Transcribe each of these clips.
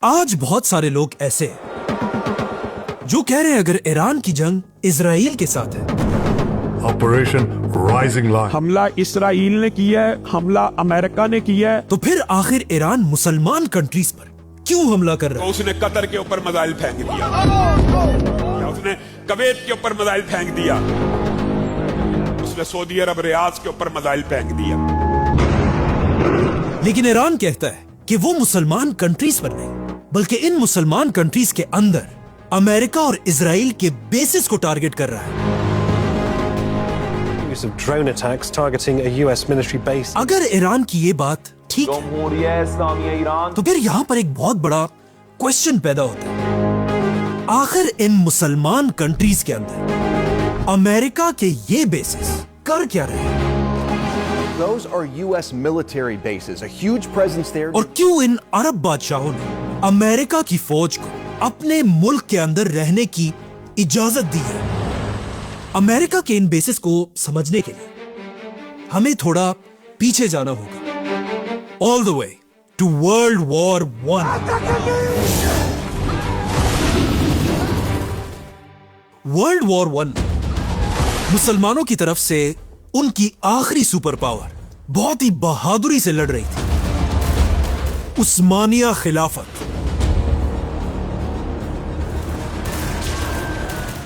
आज बहुत सारे लोग ऐसे हैं जो कह रहे हैं अगर ईरान की जंग इजराइल के साथ है, ऑपरेशन राइजिंग लायन, हमला इसराइल ने किया है, हमला अमेरिका ने किया है, तो फिर आखिर ईरान मुसलमान कंट्रीज पर क्यों हमला कर रहा है? उसने कतर के ऊपर मिसाइल फेंक दिया, या उसने कवेत के ऊपर मिसाइल फेंक दिया, उसने सऊदी अरब रियाद के ऊपर मिसाइल फेंक दिया। लेकिन ईरान कहता है कि वो मुसलमान कंट्रीज पर नहीं बल्कि इन मुसलमान कंट्रीज के अंदर अमेरिका और इजराइल के बेसिस को टारगेट कर रहा है। Of drone attacks targeting a US military base. अगर ईरान की ये बात ठीक है तो फिर यहाँ पर एक बहुत बड़ा क्वेश्चन पैदा होता है, आखिर इन मुसलमान कंट्रीज के अंदर अमेरिका के ये बेसिस कर क्या रहे हैं? Those are US military bases, a huge presence there. और क्यों इन अरब बादशाहों ने अमेरिका की फौज को अपने मुल्क के अंदर रहने की इजाजत दी है? अमेरिका के इन बेसिस को समझने के लिए हमें थोड़ा पीछे जाना होगा, all the way to world war one. World war one मुसलमानों की तरफ से उनकी आखिरी सुपर पावर बहुत ही बहादुरी से लड़ रही थी, उस्मानिया खिलाफत।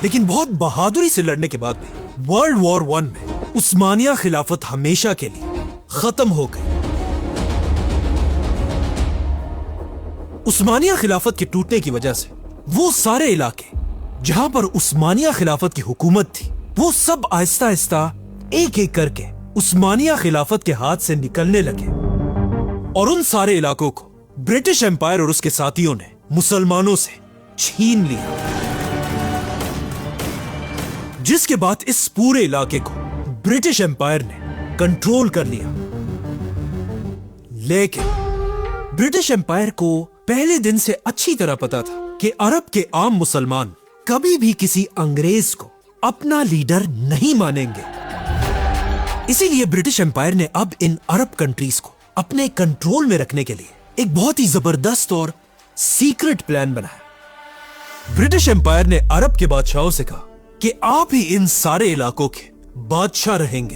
लेकिन बहुत बहादुरी से लड़ने के बाद भी वर्ल्ड वॉर वन में उस्मानिया खिलाफत हमेशा के लिए खत्म हो गई। उस्मानिया खिलाफत के टूटने की वजह से वो सारे इलाके जहां पर उस्मानिया खिलाफत की हुकूमत थी वो सब आहिस्ता आहिस्ता एक एक करके उस्मानिया खिलाफत के हाथ से निकलने लगे और उन सारे इलाकों को ब्रिटिश एम्पायर और उसके साथियों ने मुसलमानों से छीन लिया, जिसके बाद इस पूरे इलाके को ब्रिटिश एम्पायर ने कंट्रोल कर लिया। लेकिन ब्रिटिश एम्पायर को पहले दिन से अच्छी तरह पता था कि अरब के आम मुसलमान कभी भी किसी अंग्रेज को अपना लीडर नहीं मानेंगे। इसीलिए ब्रिटिश एम्पायर ने अब इन अरब कंट्रीज को अपने कंट्रोल में रखने के लिए एक बहुत ही जबरदस्त और सीक्रेट प्लान बनाया। ब्रिटिश एम्पायर ने अरब के बादशाहों से कहा कि आप ही इन सारे इलाकों के बादशाह रहेंगे,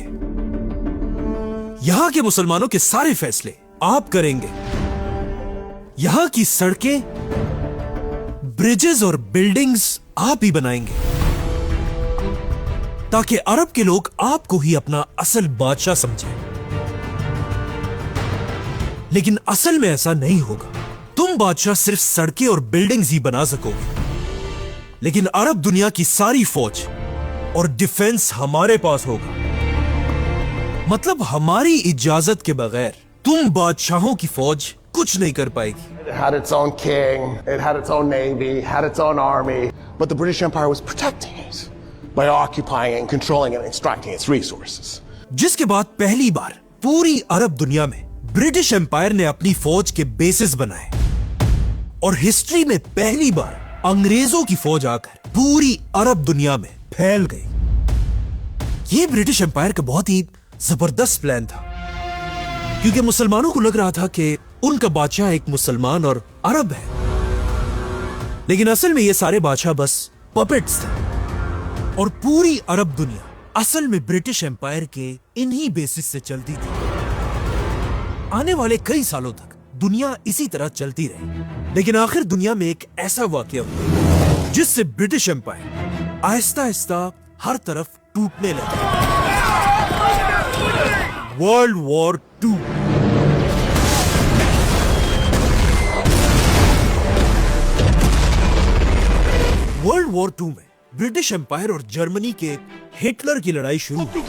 यहां के मुसलमानों के सारे फैसले आप करेंगे, यहां की सड़कें, ब्रिजेस और बिल्डिंग्स आप ही बनाएंगे ताकि अरब के लोग आपको ही अपना असल बादशाह समझें। लेकिन असल में ऐसा नहीं होगा, तुम बादशाह सिर्फ सड़कें और बिल्डिंग्स ही बना सकोगे, लेकिन अरब दुनिया की सारी फौज और डिफेंस हमारे पास होगा। मतलब हमारी इजाजत के बगैर तुम बादशाहों की फौज कुछ नहीं कर पाएगी। It had its own king, it had its own navy, had its own army, but the British Empire was protecting it by occupying and controlling and extracting its resources. जिसके बाद पहली बार पूरी अरब दुनिया में ब्रिटिश एम्पायर ने अपनी फौज के बेसिस बनाए और हिस्ट्री में पहली बार अंग्रेजों की फौज आकर पूरी अरब दुनिया में फैल गई। यह ब्रिटिश एम्पायर का बहुत ही जबरदस्त प्लान था, क्योंकि मुसलमानों को लग रहा था कि उनका बादशाह एक मुसलमान और अरब है, लेकिन असल में ये सारे बादशाह बस पपेट्स थे और पूरी अरब दुनिया असल में ब्रिटिश एम्पायर के इन्हीं बेसिस से चलती थी। आने वाले कई सालों तक दुनिया इसी तरह चलती रही, लेकिन आखिर दुनिया में एक ऐसा वाकया हुआ जिससे ब्रिटिश एम्पायर आहिस्ता आहिस्ता हर तरफ टूटने लगा। World war two. World war two में ब्रिटिश एम्पायर और जर्मनी के हिटलर की लड़ाई शुरू हुई।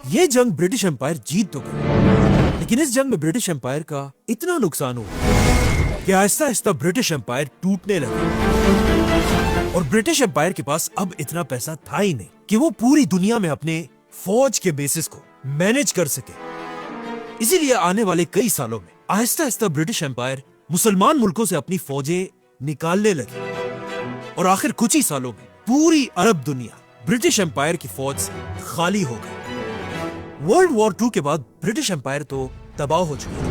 यह जंग ब्रिटिश एम्पायर जीत तो गया, लेकिन इस जंग में ब्रिटिश एम्पायर का इतना नुकसान हुआ कि आहिस्ता आहिस्ता ब्रिटिश एम्पायर टूटने लगा और ब्रिटिश एम्पायर के पास अब इतना पैसा था ही नहीं कि वो पूरी दुनिया में अपने फौज के बेसिस को मैनेज कर सके। इसीलिए आने वाले कई सालों में आहिस्ता आहिस्ता ब्रिटिश एम्पायर मुसलमान मुल्कों से अपनी फौजें निकालने लगी और आखिर कुछ ही सालों में पूरी अरब दुनिया ब्रिटिश एम्पायर की फौज से खाली हो गई। वर्ल्ड वॉर टू के बाद ब्रिटिश एम्पायर तो तबाह हो चुकी थी।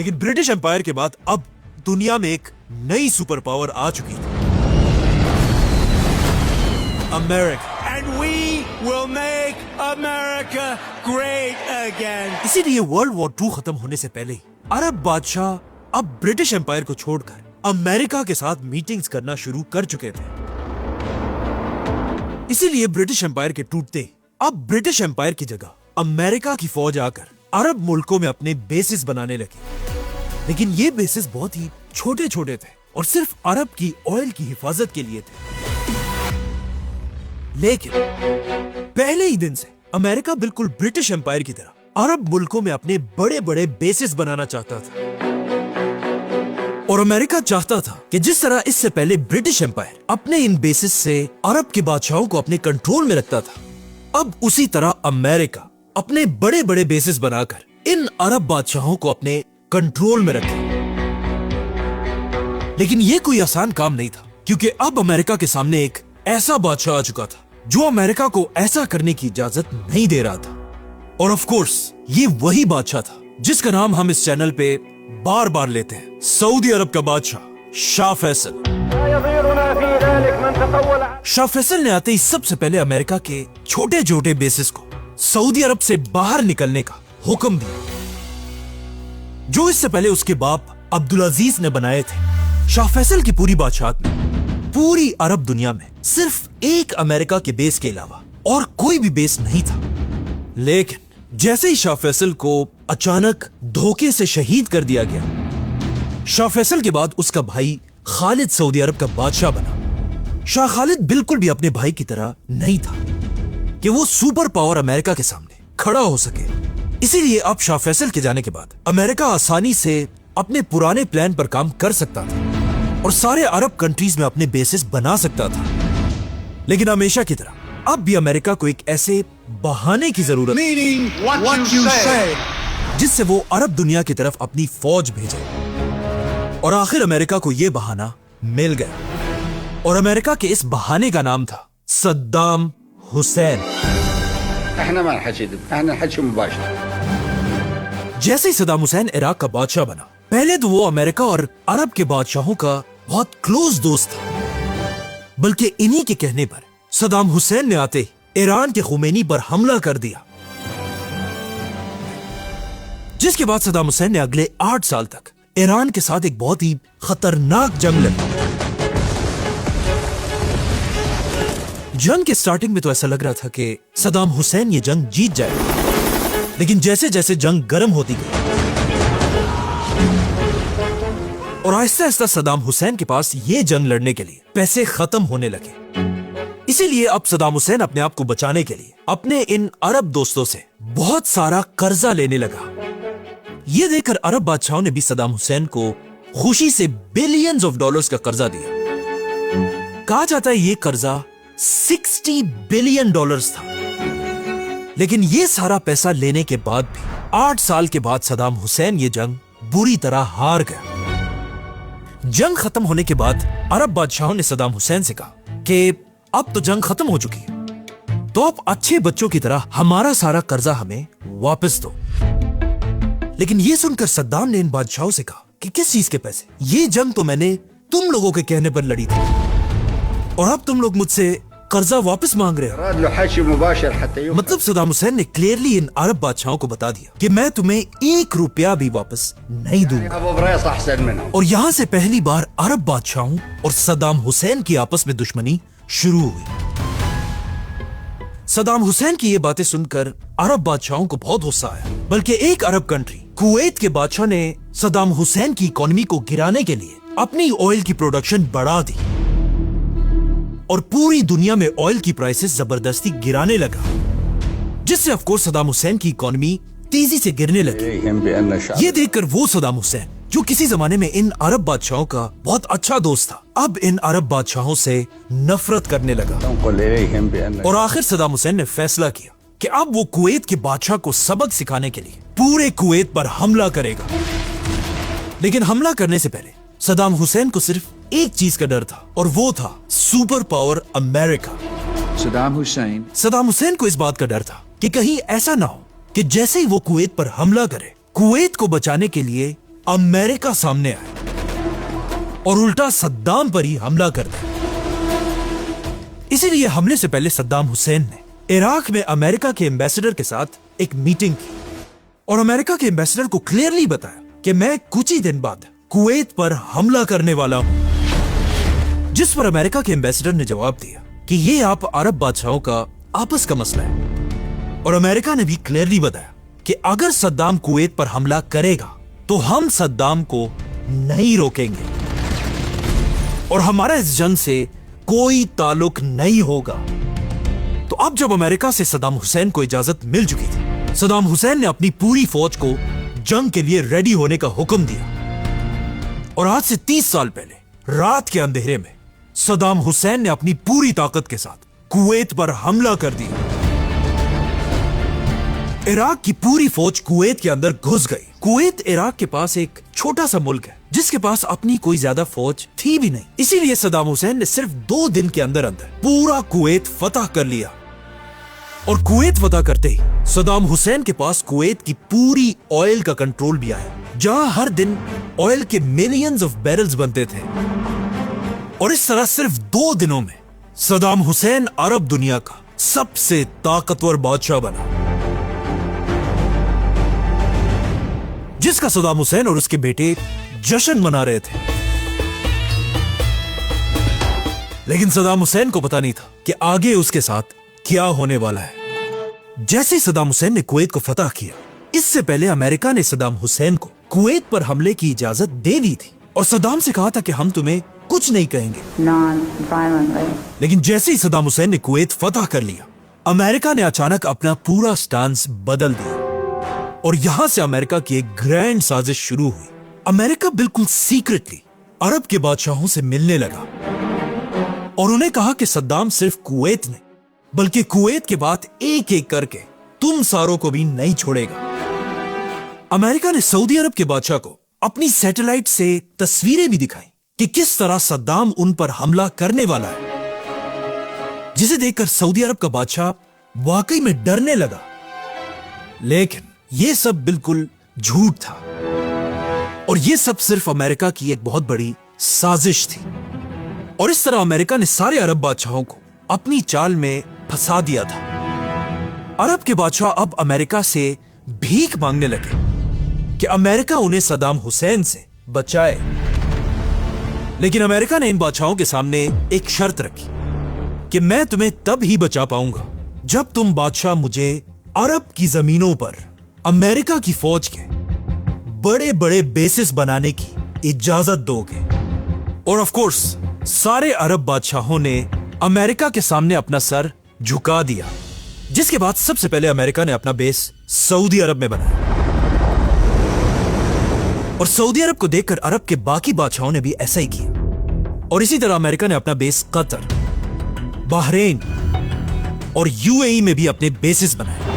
लेकिन ब्रिटिश एम्पायर के बाद अब दुनिया में एक नई सुपर पावर आ चुकी थी, America. And we will make America great again. इसीलिए वर्ल्ड वॉर 2 खत्म होने से पहले ही अरब बादशाह अब ब्रिटिश एम्पायर को छोड़कर अमेरिका के साथ मीटिंग्स करना शुरू कर चुके थे। इसीलिए ब्रिटिश एम्पायर के टूटते अब ब्रिटिश एम्पायर की जगह अमेरिका की फौज आकर अरब मुल्कों में अपने बेसिस बनाने लगी। लेकिन ये बेसिस बहुत ही छोटे छोटे थे और सिर्फ अरब की ऑयल की हिफाजत के लिए थे। लेकिन पहले ही दिन से अमेरिका बिल्कुल ब्रिटिश एम्पायर की तरह अरब मुल्कों में अपने बड़े बड़े बेसिस बनाना चाहता था। और अमेरिका चाहता था कि जिस तरह इससे पहले ब्रिटिश एम्पायर अपने इन बेसिस से अरब के बादशाहों को अपने कंट्रोल में रखता था, अब उसी तरह अमेरिका अपने बड़े बड़े बेसिस बनाकर इन अरब बादशाहों को अपने कंट्रोल में रखे। लेकिन यह कोई आसान काम नहीं था, क्योंकि अब अमेरिका के सामने एक ऐसा बादशाह आ चुका था जो अमेरिका को ऐसा करने की इजाजत नहीं दे रहा था। और ऑफ कोर्स ये वही बादशाह था जिसका नाम हम इस चैनल पे बार बार लेते हैं, सऊदी अरब का बादशाह शाह फैसल। शाह फैसल ने आते ही सबसे पहले अमेरिका के छोटे छोटे बेसिस को सऊदी अरब से बाहर निकलने का हुक्म दिया, जो इससे पहले उसके बाप अब्दुल अजीज ने बनाए थे। शाह फैसल की पूरी बादशाहत में पूरी अरब दुनिया में सिर्फ एक अमेरिका के बेस के अलावा और कोई भी बेस नहीं था। लेकिन जैसे ही शाह फैसल को अचानक धोखे से शहीद कर दिया गया, शाह फैसल के बाद उसका भाई खालिद सऊदी अरब का बादशाह बना। शाह खालिद बिल्कुल भी अपने भाई की तरह नहीं था कि वो सुपर पावर अमेरिका के सामने खड़ा हो सके। इसीलिए अब शाह फैसल के जाने के बाद अमेरिका आसानी से अपने पुराने प्लान पर काम कर सकता था और सारे अरब कंट्रीज में अपने बेसिस बना सकता था। लेकिन हमेशा की तरह अब भी अमेरिका को एक ऐसे बहाने की जरूरत जिससे वो अरब दुनिया की तरफ अपनी फौज भेजे। और आखिर अमेरिका को यह बहाना मिल गया और अमेरिका के इस बहाने का नाम था सद्दाम हुसैन। जैसे ही सद्दाम हुसैन इराक का बादशाह बना, पहले तो वो अमेरिका और अरब के बादशाहों का बहुत क्लोज दोस्त था, बल्कि इन्हीं के कहने पर सद्दाम हुसैन ने आते ईरान के खुमैनी पर हमला कर दिया, जिसके बाद सद्दाम हुसैन ने अगले 8 साल तक ईरान के साथ एक बहुत ही खतरनाक जंग लड़ी। जंग के स्टार्टिंग में तो ऐसा लग रहा था कि सद्दाम हुसैन ये जंग जीत जाएगा, लेकिन जैसे जैसे जंग गर्म होती गई और आहिस्ता आहिस्ता सद्दाम हुसैन के पास ये जंग लड़ने के लिए पैसे खत्म होने लगे। इसीलिए अब सद्दाम हुसैन अपने आप को बचाने के लिए अपने इन अरब दोस्तों से बहुत सारा कर्जा लेने लगा। ये देखकर अरब बादशाहों ने भी सद्दाम हुसैन को खुशी से बिलियंस ऑफ डॉलर्स का कर्जा दिया। कहा जाता है ये कर्जा 60 बिलियन डॉलर्स था। लेकिन ये सारा पैसा लेने के बाद भी 8 साल के बाद सद्दाम हुसैन ये जंग बुरी तरह हार गया। जंग खत्म होने के बाद अरब बादशाहों ने सद्दाम हुसैन से कहा कि अब तो जंग खत्म हो चुकी है, तो आप अच्छे बच्चों की तरह हमारा सारा कर्जा हमें वापस दो। लेकिन ये सुनकर सद्दाम ने इन बादशाहों से कहा कि किस चीज के पैसे? ये जंग तो मैंने तुम लोगों के कहने पर लड़ी थी और अब तुम लोग मुझसे कर्जा वापस मांग रहे हो। मतलब सद्दाम हुसैन ने क्लियरली इन अरब बादशाहों को बता दिया कि मैं तुम्हें 1 रुपया भी वापस नहीं दूंगा। और यहाँ से पहली बार अरब बादशाहों और सद्दाम हुसैन की आपस में दुश्मनी शुरू हुई। सद्दाम हुसैन की ये बातें सुनकर अरब बादशाहों को बहुत गुस्सा आया, बल्कि एक अरब कंट्री कुवैत के बादशाह ने सद्दाम हुसैन की इकोनॉमी को गिराने के लिए अपनी ऑयल की प्रोडक्शन बढ़ा दी और पूरी दुनिया में ऑयल की प्राइसेस जबरदस्ती गिराने लगा, जिससे ऑफ कोर्स सद्दाम हुसैन की इकोनॉमी तेजी से गिरने लगी। ये देखकर वो सद्दाम हुसैन जो किसी जमाने में इन अरब बादशाहों का बहुत अच्छा दोस्त था, अब इन अरब बादशाहों से नफरत करने लगा। और आखिर सद्दाम हुसैन ने फैसला किया कि अब वो कुवैत के बादशाह को सबक सिखाने के लिए पूरे कुवैत पर हमला करेगा। लेकिन हमला करने से पहले सद्दाम हुसैन को सिर्फ एक चीज का डर था और वो था super power America. Saddam Hussain को इस बात का डर था कि कहीं ऐसा ना हो कि जैसे ही वो कुवैत पर हमला करे, कुवैत को बचाने के लिए अमेरिका सामने आए और उल्टा सद्दाम पर ही हमला कर दिया। इसीलिए हमले से पहले सद्दाम हुसैन ने इराक में अमेरिका के एम्बेसडर के साथ एक मीटिंग की और अमेरिका के एम्बेसडर को क्लियरली बताया कि मैं कुछ ही दिन बाद कुवैत पर हमला करने वाला हूं। जिस पर अमेरिका के एम्बेसडर ने जवाब दिया कि यह आप अरब बादशाहों का आपस का मसला है और अमेरिका ने भी क्लियरली बताया कि अगर सद्दाम कुवैत पर हमला करेगा तो हम सद्दाम को नहीं रोकेंगे और हमारा इस जंग से कोई ताल्लुक नहीं होगा। तो अब जब अमेरिका से सद्दाम हुसैन को इजाजत मिल चुकी थी, सद्दाम हुसैन ने अपनी पूरी फौज को जंग के लिए रेडी होने का हुक्म दिया और आज से 30 साल पहले रात के अंधेरे में सद्दाम हुसैन ने अपनी पूरी ताकत के साथ कुवैत पर हमला कर दिया। इराक की पूरी फौज कुवैत के अंदर घुस गई। कुवैत इराक के पास एक छोटा सा मुल्क है जिसके पास अपनी कोई ज्यादा फौज थी भी नहीं। इसीलिए सद्दाम हुसैन ने सिर्फ 2 दिन के अंदर अंदर पूरा कुवैत फतह कर लिया और कुवैत फतह करते ही सद्दाम हुसैन के पास कुवैत की पूरी ऑयल का कंट्रोल भी आया, जहां हर दिन ऑयल के मिलियंस ऑफ बैरल्स बनते थे। और इस तरह सिर्फ 2 दिनों में सद्दाम हुसैन अरब दुनिया का सबसे ताकतवर बादशाह बना, जिसका सद्दाम हुसैन और उसके बेटे जश्न मना रहे थे। लेकिन सद्दाम हुसैन को पता नहीं था कि आगे उसके साथ क्या होने वाला है। जैसे ही सद्दाम हुसैन ने कुवैत को फतह किया, इससे पहले अमेरिका ने सद्दाम हुसैन को कुवैत पर हमले की इजाजत दे दी थी और सद्दाम से कहा था कि हम तुम्हें कुछ नहीं कहेंगे। लेकिन जैसे ही सद्दाम हुसैन ने कुवैत फतह कर लिया, अमेरिका ने अचानक अपना पूरा स्टांस बदल दिया और यहां से अमेरिका की एक ग्रैंड साजिश शुरू हुई। अमेरिका बिल्कुल सीक्रेटली अरब के बादशाहों से मिलने लगा और उन्हें कहा कि सद्दाम सिर्फ कुवैत नहीं बल्कि कुवैत के बाद एक एक करके तुम सारों को भी नहीं छोड़ेगा। अमेरिका ने सऊदी अरब के बादशाह को अपनी सैटेलाइट से तस्वीरें भी दिखाई कि किस तरह सद्दाम उन पर हमला करने वाला है, जिसे देखकर सऊदी अरब का बादशाह वाकई में डरने लगा। लेकिन यह सब बिल्कुल झूठ था और यह सब सिर्फ अमेरिका की एक बहुत बड़ी साजिश थी। और इस तरह अमेरिका ने सारे अरब बादशाहों को अपनी चाल में फंसा दिया था। अरब के बादशाह अब अमेरिका से भीख मांगने लगे कि अमेरिका उन्हें सद्दाम हुसैन से बचाए। लेकिन अमेरिका ने इन बादशाहों के सामने एक शर्त रखी कि मैं तुम्हें तब ही बचा पाऊंगा जब तुम बादशाह मुझे अरब की जमीनों पर अमेरिका की फौज के बड़े बड़े बेसिस बनाने की इजाजत दोगे। और ऑफ कोर्स सारे अरब बादशाहों ने अमेरिका के सामने अपना सर झुका दिया, जिसके बाद सबसे पहले अमेरिका ने अपना बेस सऊदी अरब में बनाया। और सऊदी अरब को देखकर अरब के बाकी बादशाहों ने भी ऐसा ही किया। और इसी तरह अमेरिका ने अपना बेस कतर, बहरीन और यूएई में भी अपने बेसिस बनाए।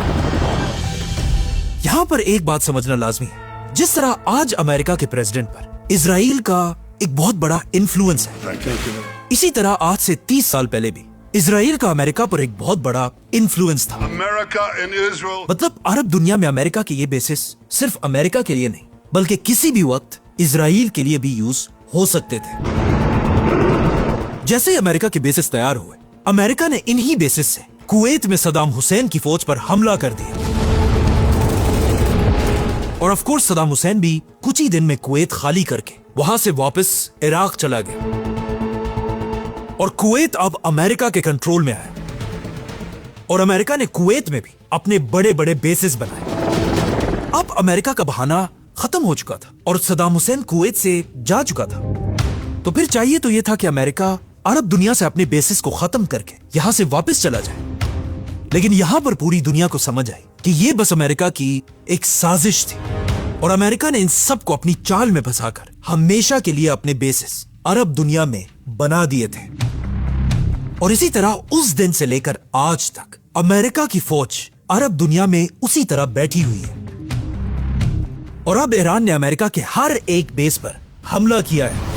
यहां पर एक बात समझना लाजमी है, जिस तरह आज अमेरिका के प्रेसिडेंट पर इजराइल का एक बहुत बड़ा इन्फ्लुएंस है, इसी तरह आज से 30 साल पहले भी इजराइल का अमेरिका पर एक बहुत बड़ा इन्फ्लुएंस था। मतलब अरब दुनिया में अमेरिका के ये बेसिस सिर्फ अमेरिका के लिए नहीं बल्कि किसी भी वक्त इजराइल के लिए भी यूज हो सकते थे। जैसे ही अमेरिका के बेसिस तैयार हुए, अमेरिका ने इन्हीं बेसिस से कुवैत में सद्दाम हुसैन की फौज पर हमला कर दिया। और ऑफ कोर्स सद्दाम हुसैन भी कुछ ही दिन में कुवैत खाली करके वहां से वापस इराक चला गया और कुवैत अब अमेरिका के कंट्रोल में आया। और अमेरिका ने कुवैत में भी अपने बड़े बड़े बेसिस बनाए। अब अमेरिका का बहाना खत्म हो चुका था और सद्दाम हुसैन कुवैत से जा चुका था। तो फिर चाहिए तो यह था कि अमेरिका अरब दुनिया से अपने बेसिस को खत्म करके यहां से वापस चला जाए। लेकिन यहां पर पूरी दुनिया को समझ आई कि यह बस अमेरिका की एक साजिश थी और अमेरिका ने इन सबको अपनी चाल में फंसाकर हमेशा के लिए अपने बेसिस अरब दुनिया में बना दिए थे। और इसी तरह उस दिन से लेकर आज तक अमेरिका की फौज अरब दुनिया में उसी तरह बैठी हुई है। और अब ईरान ने अमेरिका के हर एक बेस पर हमला किया है।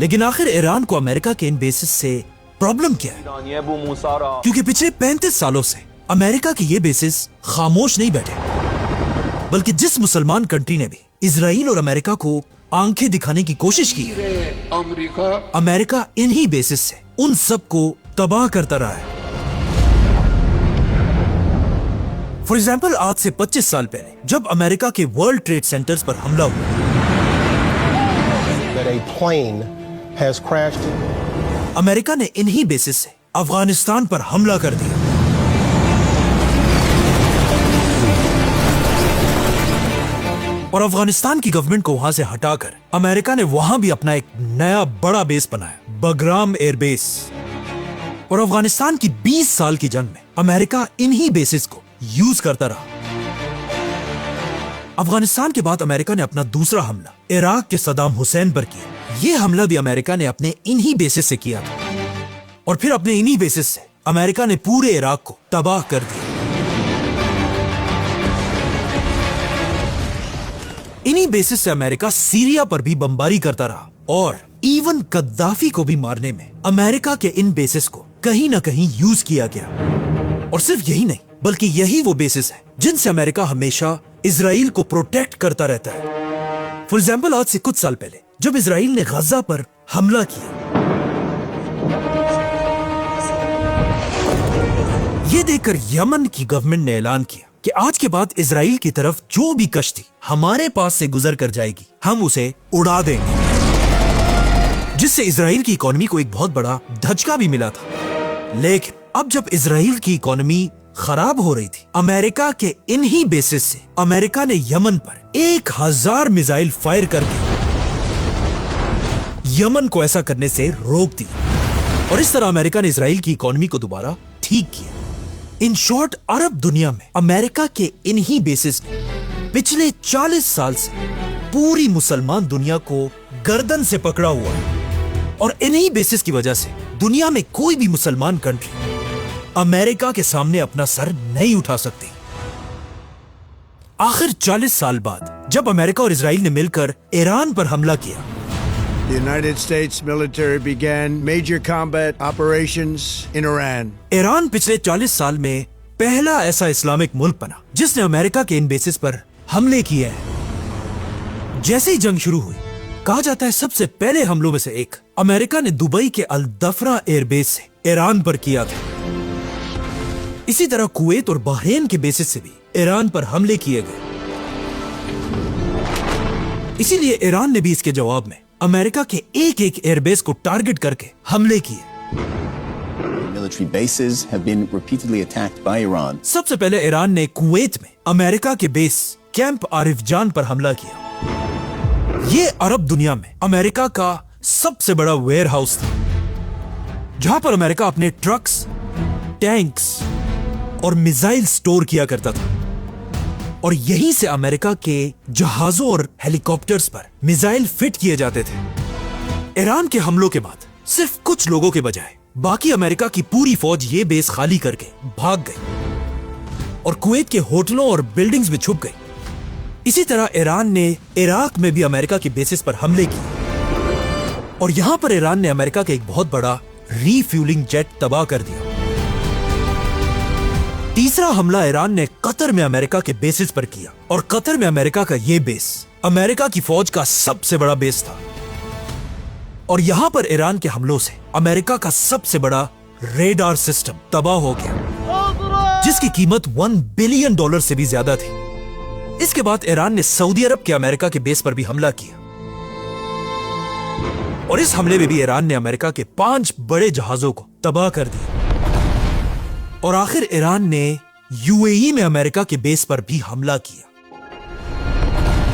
लेकिन आखिर ईरान को अमेरिका के इन बेसिस से प्रॉब्लम क्या है? क्योंकि पिछले 35 सालों से अमेरिका के ये बेसिस खामोश नहीं बैठे। बल्कि जिस मुसलमान कंट्री ने भी इजराइल और अमेरिका को आंखें दिखाने की कोशिश की है, अमेरिका इन्हीं बेसिस से उन सबको तबाह करता रहा है। फॉर एग्जाम्पल, आज से 25 साल पहले जब अमेरिका के वर्ल्ड ट्रेड सेंटर्स पर हमला हुआ, That a plane has crashed. America ने इन्हीं बेसिस से अफगानिस्तान पर हमला कर दिया। और अफगानिस्तान की गवर्नमेंट को वहां से हटाकर अमेरिका ने वहां भी अपना एक नया बड़ा बेस बनाया, बगराम एयरबेस। और अफगानिस्तान की 20 साल की जंग में अमेरिका इन्हीं बेसिस को यूज करता रहा। अफगानिस्तान के बाद अमेरिका ने अपना दूसरा हमला इराक के सद्दाम हुसैन पर किया। यह हमला भी अमेरिका ने अपने इन्हीं बेसिस से किया था। और फिर अपने इन्हीं बेसिस से अमेरिका ने पूरे इराक को तबाह कर दिया। इन्हीं बेसिस से अमेरिका सीरिया पर भी बमबारी करता रहा और इवन कद्दाफी को भी मारने में अमेरिका के इन बेसिस को कहीं ना कहीं यूज किया गया। और सिर्फ यही नहीं, बल्कि यही वो बेसिस है जिनसे अमेरिका हमेशा इजराइल को प्रोटेक्ट करता रहता है। फॉर एग्जाम्पल, आज से कुछ साल पहले जब इजराइल ने गजा पर हमला किया, ये देखकर यमन की गवर्नमेंट ने ऐलान किया कि आज के बाद इजराइल की तरफ जो भी कश्ती हमारे पास से गुजर कर जाएगी, हम उसे उड़ा देंगे। जिससे इजराइल की इकोनॉमी को एक बहुत बड़ा धचका भी मिला था। लेकिन अब जब इजराइल की इकोनॉमी खराब हो रही थी, अमेरिका के इन्हीं बेसिस से अमेरिका ने यमन पर 1000 मिसाइल फायर करके यमन को ऐसा करने से रोक दिया। और इस तरह अमेरिका ने इजराइल की इकोनॉमी को दोबारा ठीक किया। इन शॉर्ट, अरब दुनिया में अमेरिका के इन्हीं बेसिस ने पिछले 40 साल से पूरी मुसलमान दुनिया को गर्दन से पकड़ा हुआ है। और इन्हीं बेसिस की वजह से दुनिया में कोई भी मुसलमान कंट्री अमेरिका के सामने अपना सर नहीं उठा सकती। आखिर 40 साल बाद जब अमेरिका और इजराइल ने मिलकर ईरान पर हमला किया, The United States military began major combat operations in Iran. Iran पिछले 40 साल में पहला ऐसा इस्लामिक मुल्क बना जिसने अमेरिका के इन बेसिस पर हमले किए हैं। जैसे ही जंग शुरू हुई, कहा जाता है सबसे पहले हमलों में से एक अमेरिका ने दुबई के अल दफरा एयरबेस से ईरान पर किया था। इसी तरह कुवैत और बहरीन के बेसिस से भी ईरान पर हमले किए गए। इसीलिए ईरान ने भी इसके जवाब में अमेरिका के एक एक एयरबेस को टारगेट करके हमले किए। Military bases have been repeatedly attacked by Iran. सबसे पहले ईरान ने कुवैत में अमेरिका के बेस कैंप आरिफजान पर हमला किया। ये अरब दुनिया में अमेरिका का सबसे बड़ा वेयर हाउस था, जहां पर अमेरिका अपने ट्रक्स, टैंक्स और मिसाइल स्टोर किया करता था। और यहीं से अमेरिका के जहाजों और हेलीकॉप्टर्स पर मिसाइल फिट किए जाते थे। ईरान के हमलों के बाद सिर्फ कुछ लोगों के बजाय बाकी अमेरिका की पूरी फौज ये बेस खाली करके भाग गई और कुवैत के होटलों और बिल्डिंग्स में छुप गई। इसी तरह ईरान ने इराक में भी अमेरिका के बेसिस पर हमले किए और यहां पर ईरान ने अमेरिका का एक बहुत बड़ा रीफ्यूलिंग जेट तबाह कर दिया। तीसरा हमला ईरान ने कतर में अमेरिका के बेसिस पर किया और कतर में अमेरिका का यह बेस अमेरिका की फौज का सबसे बड़ा बेस था। और यहां पर ईरान के हमलों से अमेरिका का सबसे बड़ा रेडार सिस्टम तबाह हो गया, जिसकी कीमत $1 बिलियन से भी ज्यादा थी। इसके बाद ईरान ने सऊदी अरब के अमेरिका के बेस पर भी हमला किया और इस हमले में भी ईरान ने अमेरिका के 5 बड़े जहाजों को तबाह कर दिया। और आखिर ईरान ने यूएई में अमेरिका के बेस पर भी हमला किया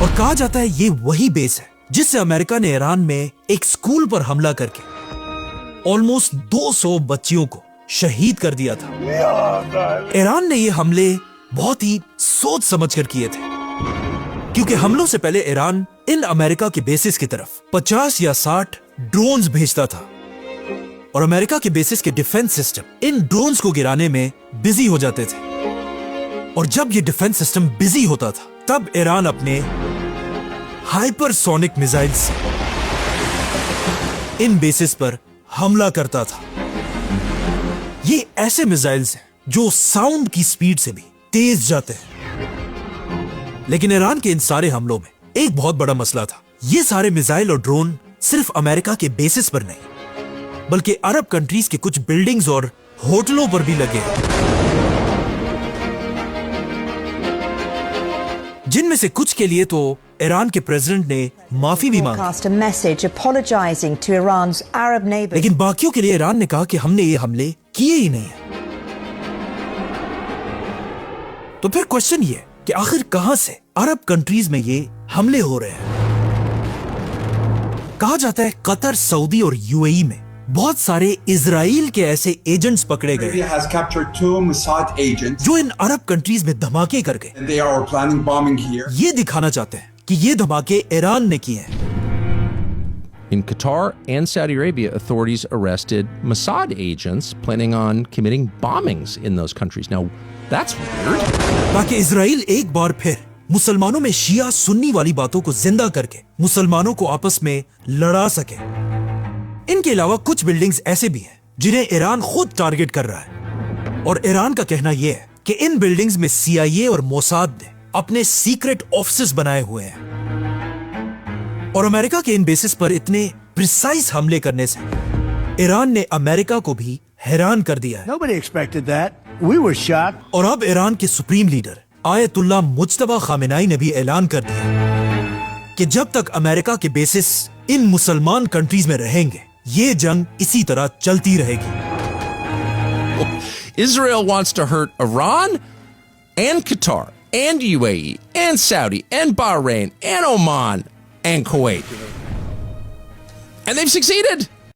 और कहा जाता है ये वही बेस है जिससे अमेरिका ने ईरान में एक स्कूल पर हमला करके ऑलमोस्ट 200 बच्चियों को शहीद कर दिया था। ईरान ने ये हमले बहुत ही सोच समझकर किए थे, क्योंकि हमलों से पहले ईरान इन अमेरिका के बेसिस की तरफ 50 या 60 ड्रोन्स भेजता था और अमेरिका के बेसिस के डिफेंस सिस्टम इन ड्रोन्स को गिराने में बिजी हो जाते थे। और जब ये डिफेंस सिस्टम बिजी होता था, तब ईरान अपने हाइपरसोनिक मिसाइल से इन बेसिस पर हमला करता था। ये ऐसे मिसाइल्स हैं जो साउंड की स्पीड से भी तेज जाते हैं। लेकिन ईरान के इन सारे हमलों में एक बहुत बड़ा मसला था। ये सारे मिसाइल और ड्रोन सिर्फ अमेरिका के बेसिस पर नहीं, बल्कि अरब कंट्रीज के कुछ बिल्डिंग्स और होटलों पर भी लगे हैं, जिनमें से कुछ के लिए तो ईरान के प्रेसिडेंट ने माफी भी मांगी, लेकिन बाकियों के लिए ईरान ने कहा कि हमने ये हमले किए ही नहीं है। तो फिर क्वेश्चन ये कि आखिर कहां से अरब कंट्रीज में ये हमले हो रहे हैं? कहा जाता है कतर, सऊदी और यूएई में बहुत सारे इजराइल के ऐसे एजेंट्स पकड़े गए जो इन अरब कंट्रीज में धमाके कर गए। ये दिखाना चाहते हैं कि ये धमाके ईरान ने किए हैं। In Qatar and Saudi Arabia, authorities arrested Mossad agents planning on committing bombings in those countries. Now, that's weird. ताकि इजराइल एक बार फिर मुसलमानों में शिया सुन्नी वाली बातों को जिंदा करके मुसलमानों को आपस में लड़ा सके। इनके अलावा कुछ बिल्डिंग्स ऐसे भी हैं जिन्हें ईरान खुद टारगेट कर रहा है, और ईरान का कहना यह है कि इन बिल्डिंग्स में CIA और मोसाद ने अपने सीक्रेट ऑफिसेस बनाए हुए हैं, और अमेरिका के इन बेसिस पर इतने प्रिसाइज हमले करने से ईरान ने अमेरिका को भी हैरान कर दिया है। Nobody expected that. We were shocked. और अब ईरान के सुप्रीम लीडर आयतुल्लाह मुज्तबा खामेनाई ने भी ऐलान कर दिया कि जब तक अमेरिका के बेसिस इन मुसलमान कंट्रीज में रहेंगे, ये जंग इसी तरह चलती रहेगी। Israel wants to hurt Iran and Qatar and UAE and Saudi and Bahrain and Oman and Kuwait. And they've succeeded.